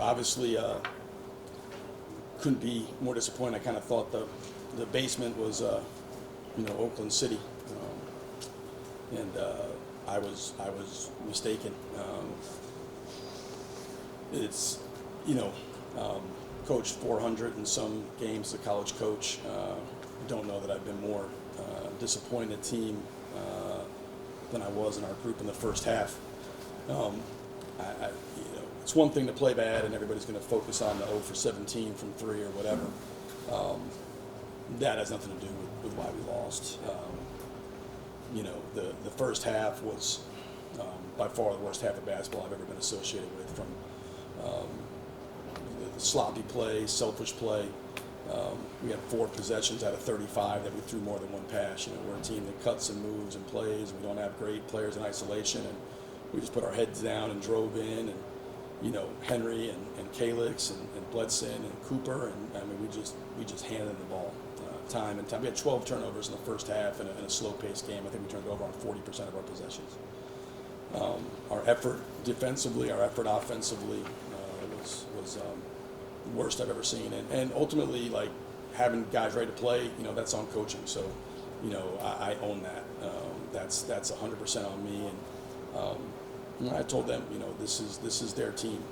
obviously couldn't be more disappointed. I kind of thought the basement was, Oakland City, and I was mistaken. It's, coached 400 in some games, a college coach. Don't know that I've been more disappointed team than I was in our group in the first half. It's one thing to play bad and everybody's going to focus on the 0 for 17 from 3 or whatever. That has nothing to do with why we lost. The first half was by far the worst half of basketball I've ever been associated with, from the sloppy play, selfish play. We had 4 possessions out of 35 that we threw more than one pass. We're a team that cuts and moves and plays. We don't have great players in isolation, and we just put our heads down and drove in. And Henry and Calix and Bledson and Cooper, and I mean we just handed them the ball time and time. We had 12 turnovers in the first half in a slow-paced game. I think we turned it over on 40% of our possessions. Our effort defensively, our effort offensively was the worst I've ever seen, and ultimately, like, having guys ready to play, that's on coaching. So, I own that. That's 100% on me, and I told them, this is their team.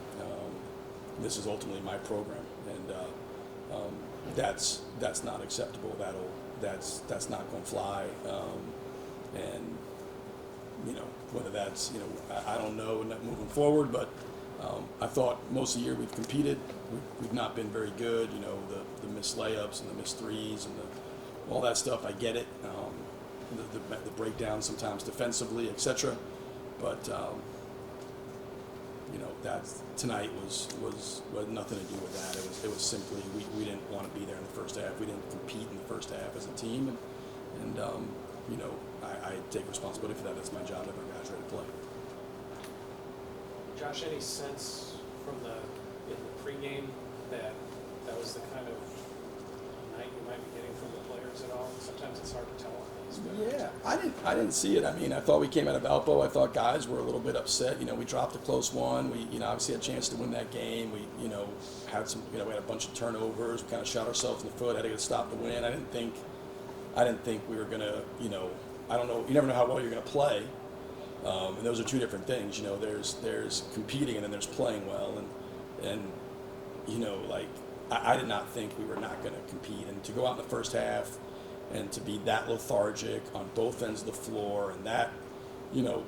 This is ultimately my program, and that's not acceptable. That's not going to fly. And whether that's I don't know moving forward, but I thought most of the year we've competed. We've not been very good. The missed layups and the missed threes and all that stuff. I get it. The breakdown sometimes defensively, etc. But that tonight was nothing to do with that. It was simply we didn't want to be there in the first half. We didn't compete in the first half as a team, and I take responsibility for that. That's my job. Every guy's ready to play. Josh, any sense from in the pregame that was the kind of night you might be getting from the players at all? Sometimes it's hard to tell on these. Yeah, I didn't see it. I mean, I thought we came out of Valpo. I thought guys were a little bit upset. We dropped a close one. We obviously had a chance to win that game. We had some we had a bunch of turnovers. We kind of shot ourselves in the foot. Had to get a stop to win. I didn't think we were gonna I don't know. You never know how well you're gonna play. And those are two different things. There's competing and then there's playing well. And I did not think we were not going to compete. And to go out in the first half and to be that lethargic on both ends of the floor, and that, not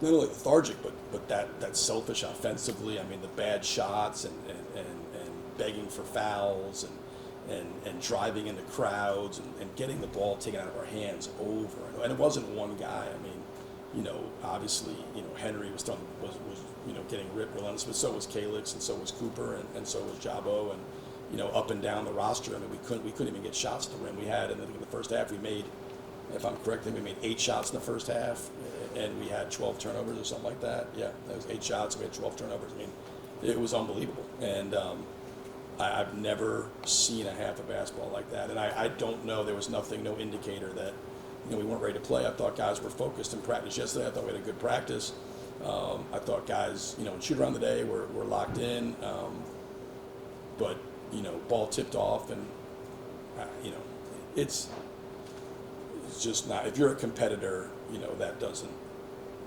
only lethargic, but that selfish offensively. I mean, the bad shots and begging for fouls and driving into crowds and getting the ball taken out of our hands over. And it wasn't one guy. I mean, obviously, Henry was getting ripped relentless, but so was Calix, and so was Cooper, and so was Jabo, and up and down the roster. I mean, we couldn't even get shots to the rim. We had in the first half, we made, if I'm correct, we made 8 shots in the first half, and we had 12 turnovers or something like that. Yeah, that was 8 shots. We had 12 turnovers. I mean, it was unbelievable, and I've never seen a half of basketball like that. And I don't know. There was no indicator that. We weren't ready to play. I thought guys were focused in practice yesterday. I thought we had a good practice. I thought guys, in shoot around the day, were locked in. But ball tipped off, and it's just not. If you're a competitor, that doesn't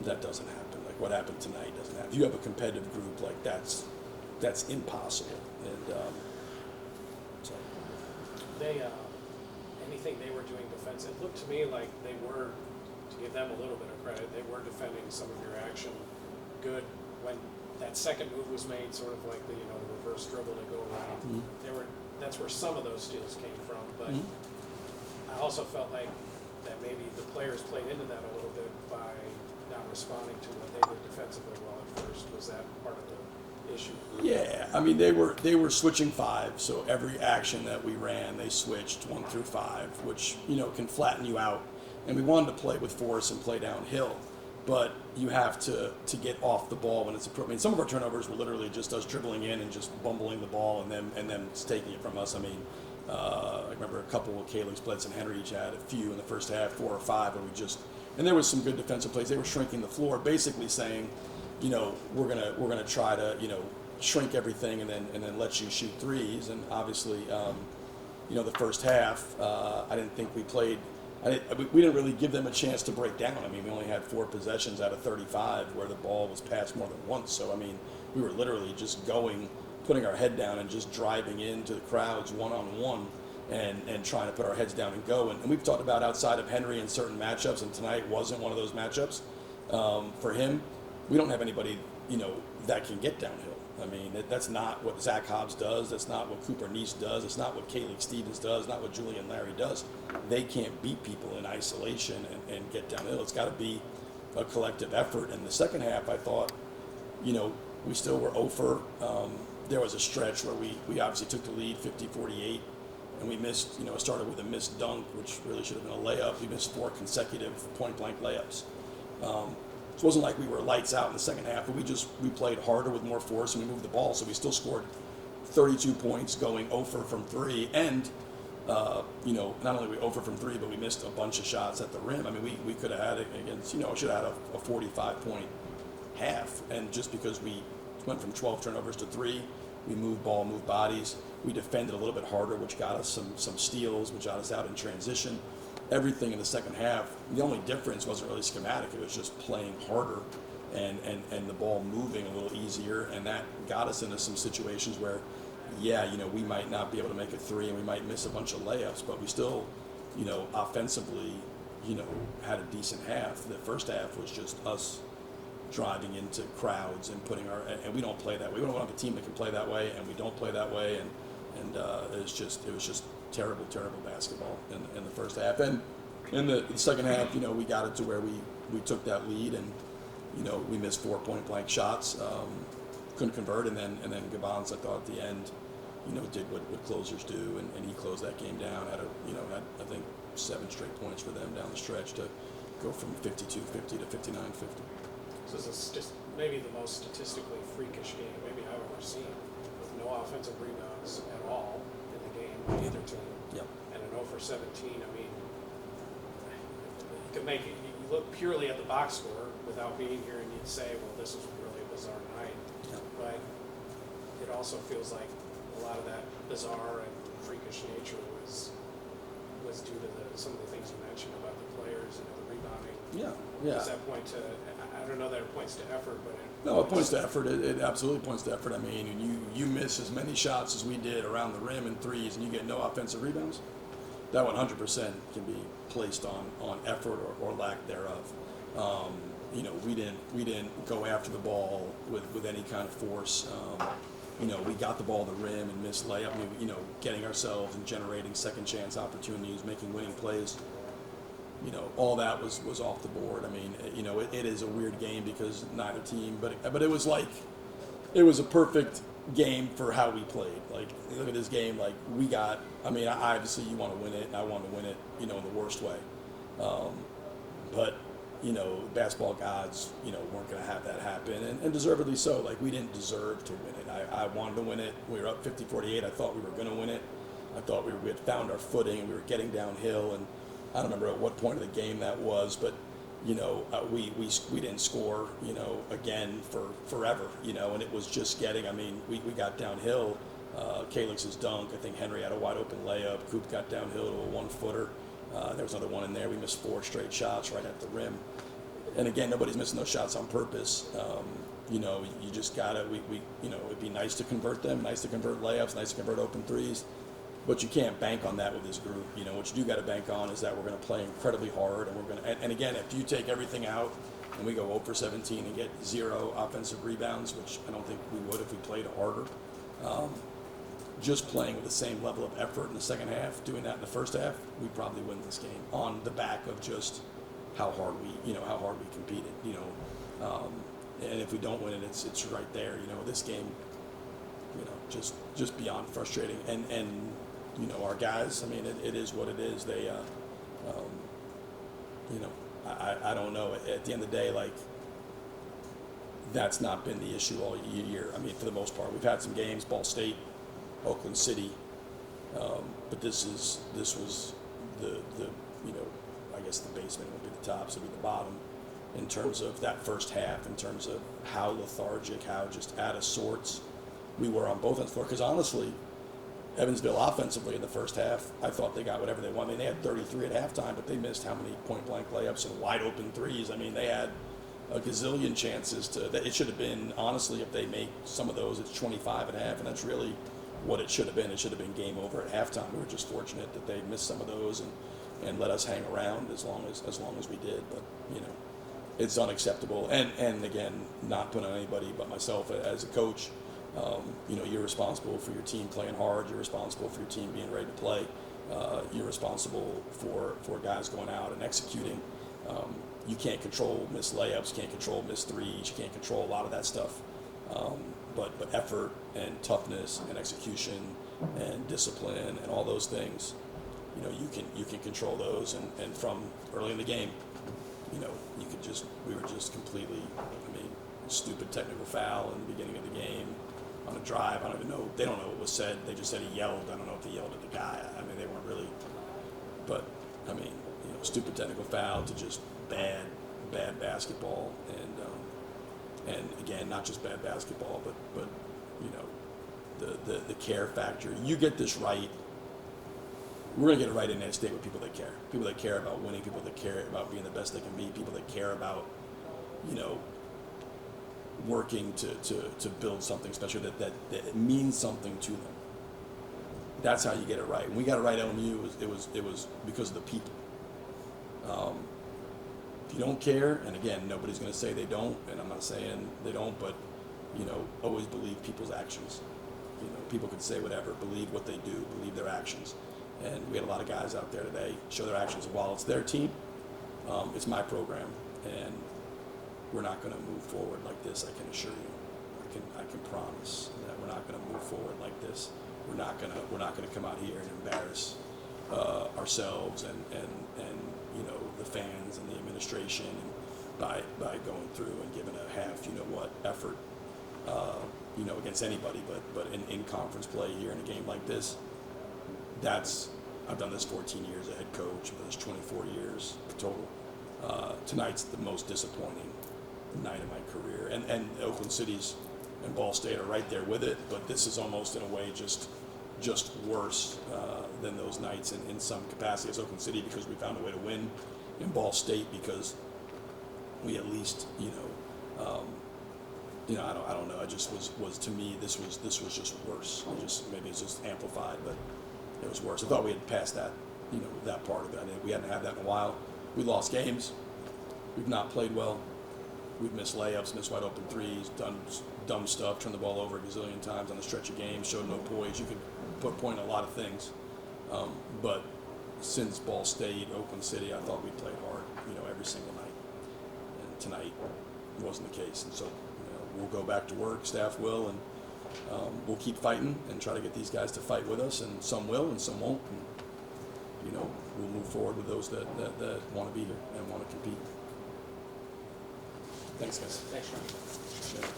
happen. Like what happened tonight doesn't happen. If you have a competitive group, like that's impossible. And so anything they were doing defensive, it looked to me like they were, to give them a little bit of credit, they were defending some of your action good. When that second move was made, sort of like the reverse dribble to go around, that's where some of those steals came from. But I also felt like that maybe the players played into that a little bit by not responding to what they did defensively well at first. Was that part of the issue? Yeah, I mean they were switching 5, so every action that we ran, they switched 1 through 5, which can flatten you out. And we wanted to play with force and play downhill, but you have to get off the ball when it's appropriate. I mean, some of our turnovers were literally just us dribbling in and just bumbling the ball and them taking it from us. I mean, I remember a couple of Calix, Bledson, and Henry each had a few in the first half, 4 or 5, where and there was some good defensive plays. They were shrinking the floor, basically saying, we're gonna try to shrink everything and then let you shoot threes. And obviously, the first half, I didn't think we played. We didn't really give them a chance to break down. I mean, we only had 4 possessions out of 35 where the ball was passed more than once. So, I mean, we were literally just putting our head down and just driving into the crowds one-on-one and trying to put our heads down and go. And we've talked about outside of Henry in certain matchups, and tonight wasn't one of those matchups. For him, we don't have anybody, that can get downhill. I mean, that's not what Zach Hobbs does. That's not what Cooper Neese does. It's not what Caleb Stevens does. Not what Julian Larry does. They can't beat people in isolation and get downhill. It's got to be a collective effort. In the second half, I thought, we still were 0 for. There was a stretch where we obviously took the lead 50-48, and we missed, started with a missed dunk, which really should have been a layup. We missed 4 consecutive point-blank layups. So it wasn't like we were lights out in the second half, but we played harder with more force and we moved the ball. So we still scored 32 points going 0 for from 3. And, not only we 0 for from 3, but we missed a bunch of shots at the rim. I mean, we could have had it against, should have had a 45-point half. And just because we went from 12 turnovers to 3, we moved ball, moved bodies. We defended a little bit harder, which got us some steals, which got us out in transition. Everything in the second half, the only difference wasn't really schematic. It was just playing harder and the ball moving a little easier. And that got us into some situations where, we might not be able to make a 3 and we might miss a bunch of layups, but we still, offensively, had a decent half. The first half was just us driving into crowds and and we don't play that way. We don't have a team that can play that way, and we don't play that way. And it was just terrible basketball in the first half. And in the second half, we got it to where we took that lead, and we missed 4 point-blank shots, couldn't convert, and then Gabons, I thought at the end, did what closers do, and he closed that game down. Had I think 7 straight points for them down the stretch to go from 52-50 to 59-50. So this is just maybe the most statistically freakish game maybe I've ever seen, with no offensive rebounds at all in the game by either team. Yep. And an 0 for 17. I mean, you could make it. You look purely at the box score without being here, and you'd say, well, this was really a bizarre night. Yep. But it also feels like a lot of that bizarre and freakish nature was due to some of the things you mentioned about the players and the rebounding. Yeah. Does that point to? I don't know that it points to effort, but it points to effort. It absolutely points to effort. I mean, you miss as many shots as we did around the rim and threes, and you get no offensive rebounds. That 100% can be placed on effort or lack thereof. We didn't go after the ball with any kind of force. We got the ball at the rim and missed layup. Getting ourselves and generating second chance opportunities, making winning plays. All that was off the board. I mean, it is a weird game because neither team, but it was like, it was a perfect game for how we played. Like, look at this game, like obviously you want to win it, and I want to win it, in the worst way. But, basketball gods, weren't going to have that happen, and deservedly so. Like, we didn't deserve to win it. I wanted to win it. We were up 50-48. I thought we were going to win it. I thought we had found our footing, and we were getting downhill, and I don't remember at what point of the game that was, but we didn't score again for forever, and it was just getting. We got downhill. Calix's dunk. I think Henry had a wide open layup. Coop got downhill to a 1-footer. There was another one in there. We missed 4 straight shots right at the rim, and again, nobody's missing those shots on purpose. You just gotta. It'd be nice to convert them, nice to convert layups, nice to convert open threes. But you can't bank on that with this group. What you do got to bank on is that we're going to play incredibly hard, and we're going to. And again, if you take everything out and we go 0 for 17 and get 0 offensive rebounds, which I don't think we would if we played harder, just playing with the same level of effort in the second half, doing that in the first half, we probably win this game on the back of just how hard we competed. And if we don't win it, it's right there. This game, just beyond frustrating, and. Our guys, it is what it is. They, I don't know. At the end of the day, like, that's not been the issue all year. For the most part, we've had some games, Ball State, Oakland City, but this was the I guess the basement would be the top, so it'd be the bottom in terms of that first half, in terms of how lethargic, how just out of sorts, we were on both ends of the floor. Because honestly, Evansville offensively in the first half, I thought they got whatever they wanted. I mean, they had 33 at halftime, but they missed how many point-blank layups and wide-open threes. I mean, they had a gazillion chances to. It should have been, honestly, if they make some of those, it's 25 at half, and that's really what it should have been. It should have been game over at halftime. We were just fortunate that they missed some of those and let us hang around as long as we did. But you know, it's unacceptable. And again, not putting on anybody but myself as a coach. You know, you're responsible for your team playing hard. You're responsible for your team being ready to play. You're responsible for guys going out and executing. You can't control missed layups. You can't control missed threes. You can't control a lot of that stuff. But effort and toughness and execution and discipline and all those things, you know, you can control those. And from early in the game, you know, we were just completely, I mean, stupid technical foul in the beginning of the game. On a drive, I don't even know. They don't know what was said. They just said he yelled. I don't know if he yelled at the guy. I mean, they weren't really. But I mean, you know, stupid technical foul to just bad basketball, and again, not just bad basketball, but you know, the care factor. You get this right. We're gonna get it right in that state with people that care. People that care about winning. People that care about being the best they can be. People that care about, you know, working to build something special that means something to them. That's how you get it right. When we got it right at LMU, it was because of the people. If you don't care, and again, nobody's going to say they don't, and I'm not saying they don't, but you know, always believe people's actions. You know, people can say whatever, believe what they do, believe their actions. And we had a lot of guys out there today show their actions. While it's their team, it's my program, and we're not going to move forward like this. I can assure you. I can promise that we're not going to move forward like this. We're not going to come out here and embarrass ourselves and you know, the fans and the administration by going through and giving a half, you know what, effort, you know, against anybody. But in conference play here in a game like this, I've done this 14 years as a head coach. But it's 24 years total. Tonight's the most disappointing night of my career, and Oakland City's and Ball State are right there with it, but this is almost in a way just worse than those nights in some capacity as Oakland City, because we found a way to win, in Ball State because we at least, you know, I don't know. It just was to me, this was just worse. Maybe it's just amplified, but it was worse. I thought we had passed that, you know, that part of it. I mean, we hadn't had that in a while. We lost games. We've not played well. We've missed layups, missed wide open threes, done dumb stuff, turned the ball over a gazillion times on the stretch of games, showed no poise. You could put point on a lot of things. But since Ball State, Oakland City, I thought we played hard, you know, every single night. And tonight wasn't the case. And so, you know, we'll go back to work, staff will, and we'll keep fighting and try to get these guys to fight with us. And some will and some won't. And, you know, we'll move forward with those that want to be here and want to compete. Thanks, guys. Thanks, Sean. Sure.